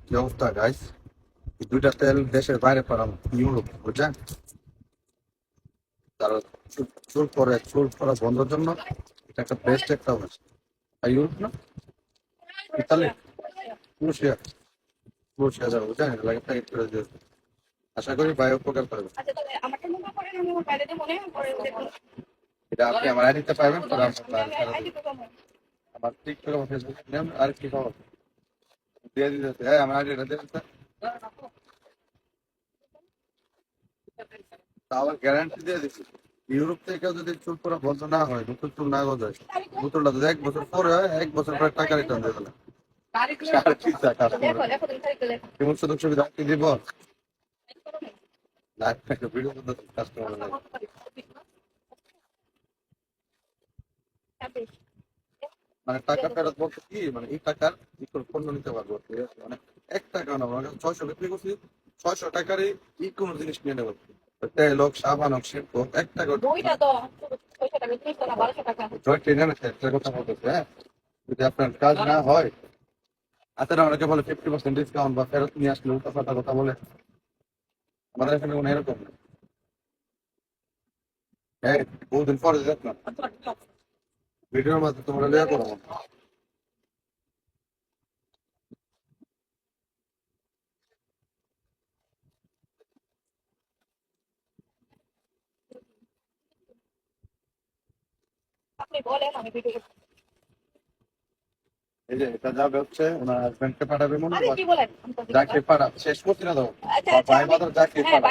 কি অবস্থা গাইস? এই দুইটা তেল দেশের বাইরে পাঠানো ইউরোপ, বুঝছেন? তারা চুল পড়া বন্ধের জন্য এটা একটা বেস্ট একটা অবস্থা। আর ইউরোপ না, ইতালি, ক্রোয়েশিয়া, ক্রোয়েশিয়া যাবো, বুঝছেন? এটা লাগে প্যাকেট করে দিয়ে, আশা করি বায়ু উপকার করবে। এটা আপনি আমার আইডিতে পাবেন, পরে আমার টিকটক আমার ফেসবুক নেন, আর কি খবর দিয়ে দিতে। হ্যাঁ, আমার আইডিটা দিয়ে দিতে। তা আবার গ্যারান্টি দিয়ে দিচ্ছি, ইউরোপ থেকে যদি চুল পড়া বন্ধ না হয়, নতুন চুল না গজায়, বোতলটা যদি 1 বছর পরে হয়, 1 বছর পরে টাকা রিটার্ন দিয়ে দিলাম। আর কি চা কাস্টমার কেমন সুযোগ সুবিধা কি দিব? লাইফ থেকে ভিডিও কাস্টমার মানে টাকা ফেরত বলতে কি, মানে এই টাকার কি করে পণ্য নিতে পারবো, ঠিক আছে? মানে 1 টাকা না, মানে 600 বিক্রি করছি, 600 টাকারই কি কোনো জিনিস নিয়ে নেবো। তেল হোক, সাবান হোক, শ্যাম্পু হোক, 1 টাকা জয় ট্রেনে না, একটা কথা বলতেছে। হ্যাঁ, যদি আপনার কাজ না হয়, আচ্ছা, অনেকে বলে 50% ডিসকাউন্ট বা ফেরত নিয়ে আসলে উল্টা পাল্টা কথা বলে। আমাদের এখানে কোনো এরকম নেই। হ্যাঁ, বহুদিন পরে দেখলাম ভিডিওর মধ্যে তোমরা লেয়া করো। এই যে এটা যাবে হচ্ছে ওনার হাজবেন্ডকে পাঠাবে, মনে হয় যাকে পাঠাবে শেষ করছি না তো, ভাই বাদর যাকে পাঠাবে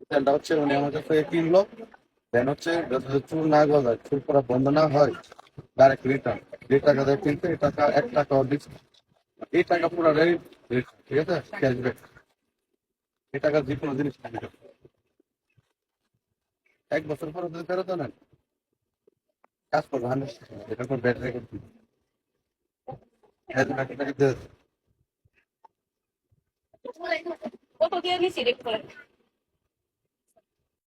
তেলটা হচ্ছে উনি আমার কাছ থেকে কিনলো। দেন হচ্ছে যত চুল না গজায়, চুল পড়া বন্ধ না হয়, ডাইরেক্ট রিটার্ন। যে টাকা দিয়ে কিনতে এই টাকা 1 টাকা ডিসকাউন্ট, এই টাকা পুরো ঠিক আছে, ক্যাশব্যাক। এই টাকা যে কোনো জিনিস কিনতে হবে। 1 বছর পরে যদি ফেরত নেন, কাজ করবো 100%, এটা কোনো ব্যাটারি করতে কত দিয়ে নিছি রেট করে